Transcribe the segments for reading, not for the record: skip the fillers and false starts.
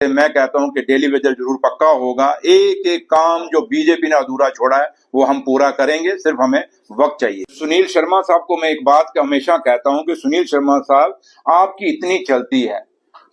मैं कहता हूं कि डेली वेजर जरूर पक्का होगा। एक एक काम जो बीजेपी ने अधूरा छोड़ा है वो हम पूरा करेंगे, सिर्फ हमें वक्त चाहिए। सुनील शर्मा साहब को मैं एक बात हमेशा कहता हूं कि सुनील शर्मा साहब, आपकी इतनी चलती है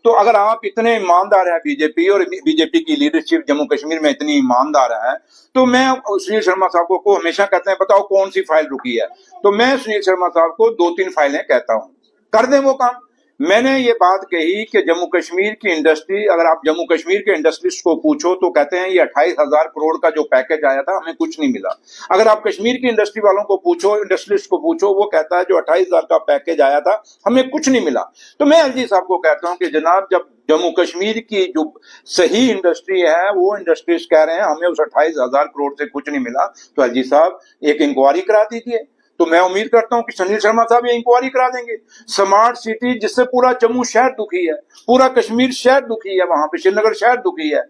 तो अगर आप इतने ईमानदार हैं बीजेपी और बीजेपी की लीडरशिप जम्मू कश्मीर में इतनी ईमानदार है, तो मैं सुनील शर्मा साहब को हमेशा कहते हैं बताओ कौन सी फाइल रुकी है, तो मैं सुनील शर्मा साहब को 2-3 फाइलें कहता हूं, कर दें वो काम। मैंने ये बात कही कि जम्मू कश्मीर की इंडस्ट्री, अगर आप जम्मू कश्मीर के इंडस्ट्रिस्ट को पूछो तो कहते हैं ये 28,000 करोड़ का जो पैकेज आया था हमें कुछ नहीं मिला। अगर आप कश्मीर की इंडस्ट्री वालों को पूछो, इंडस्ट्रिस्ट को पूछो, वो कहता है जो 28,000 का पैकेज आया था हमें कुछ नहीं मिला। तो मैं एलजी साहब को कहता हूं कि जनाब, जब जम्मू कश्मीर की जो सही इंडस्ट्री है वो इंडस्ट्रिस्ट कह रहे हैं हमें उस 28,000 करोड़ से कुछ नहीं मिला, तो एलजी साहब एक इंक्वायरी करा दीजिए। तो मैं उम्मीद करता हूं कि सुनील शर्मा साहब ये इंक्वायरी करा देंगे। स्मार्ट सिटी जिससे पूरा जम्मू शहर दुखी है, पूरा कश्मीर शहर दुखी है, वहां पे श्रीनगर शहर दुखी है,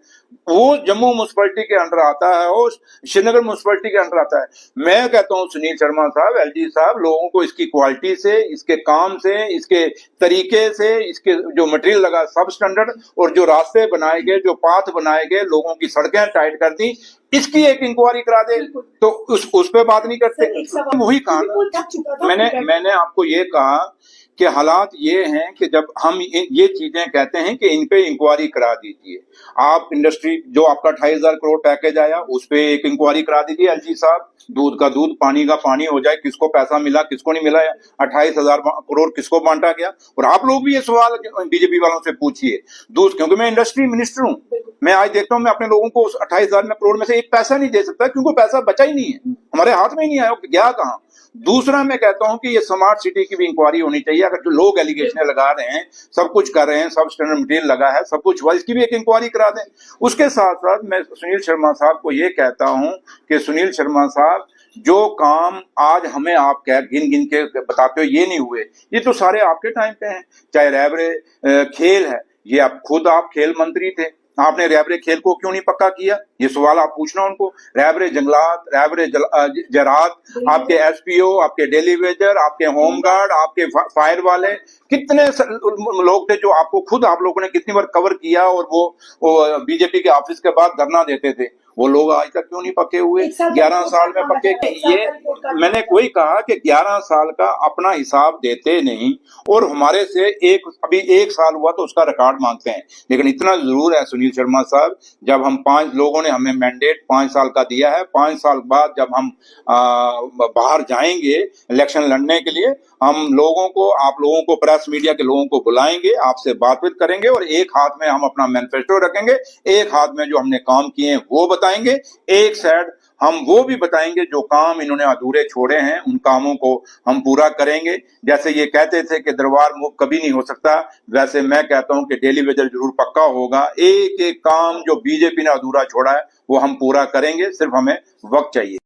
वो जम्मू म्युनिसिपैलिटी के अंडर आता है और श्रीनगर म्युनिसिपैलिटी के अंडर आता है। मैं कहता हूं सुनील शर्मा साहब, एलजी साहब, लोगों को इसकी क्वालिटी से, इसके काम से, इसके तरीके से, इसके जो मटेरियल लगा सब स्टैंडर्ड, और जो रास्ते बनाए गए, जो पाथ बनाए गए, लोगों की सड़कें टाइट कर दी, इसकी एक इंक्वायरी करा दे। तो उस पे बात नहीं करते। वही कहा मैंने आपको ये कहा कि हालात ये हैं कि जब हम ये चीजें कहते हैं कि इन पे इंक्वायरी करा दीजिए। आप इंडस्ट्री जो आपका 28,000 करोड़ पैकेज आया उस पे एक इंक्वायरी करा दीजिए एलजी साहब, दूध का दूध पानी का पानी हो जाए, किसको पैसा मिला किसको नहीं मिला, 28,000 करोड़ किसको बांटा गया। और आप लोग भी ये सवाल बीजेपी वालों से पूछिए, क्योंकि मैं इंडस्ट्री मिनिस्टर हूँ, मैं आज देखता हूँ मैं अपने लोगों को उस 28,000 करोड़ में से एक पैसा नहीं दे सकता, क्योंकि पैसा बचा ही नहीं है, हमारे हाथ में ही नहीं आया, गया कहाँ। दूसरा मैं कहता हूं कि ये स्मार्ट सिटी की भी इंक्वायरी होनी चाहिए। अगर जो लोग एलिगेशन लगा रहे हैं, सब कुछ कर रहे हैं, सब स्टैंडर्ड मटेरियल लगा है, सब कुछ हुआ, इसकी भी एक इंक्वायरी करा दें। उसके साथ साथ मैं सुनील शर्मा साहब को ये कहता हूं कि सुनील शर्मा साहब, जो काम आज हमें आप गिन गिन के बताते हो ये नहीं हुए, ये तो सारे आपके टाइम पे हैं। चाहे रैबरे खेल है, ये आप खुद आप खेल मंत्री थे, आपने रैबरे खेल को क्यों नहीं पक्का किया, ये सवाल आप पूछना उनको। रैबरे जंगलात, रैबरे जरात, आपके एसपीओ, आपके डेली वेजर, आपके होमगार्ड, आपके फायर वाले, कितने लोग थे जो आपको खुद आप लोगों ने कितनी बार कवर किया, और वो बीजेपी के ऑफिस के बाद धरना देते थे, वो लोग आज तक क्यों नहीं पक्के हुए? 11 साल में पक्के। ये मैंने कोई कहा कि 11 साल का अपना हिसाब देते नहीं, और हमारे से अभी 1 साल हुआ तो उसका रिकॉर्ड मांगते हैं। लेकिन इतना जरूर है सुनील शर्मा साहब, जब हम 5 लोगों ने हमें मैंडेट 5 साल का दिया है, 5 साल बाद जब हम बाहर जाएंगे इलेक्शन लड़ने के लिए, हम लोगों को, आप लोगों को, प्रेस मीडिया के लोगों को बुलाएंगे, आपसे बातचीत करेंगे, और एक हाथ में हम अपना मैनिफेस्टो रखेंगे, एक हाथ में जो हमने काम किए हैं वो बताएंगे, एक साइड हम वो भी बताएंगे जो काम इन्होंने अधूरे छोड़े हैं, उन कामों को हम पूरा करेंगे। जैसे ये कहते थे कि दरबार मुफ्त कभी नहीं हो सकता, वैसे मैं कहता हूं कि डेली वेजर जरूर पक्का होगा। एक एक काम जो बीजेपी ने अधूरा छोड़ा है वो हम पूरा करेंगे, सिर्फ हमें वक्त चाहिए।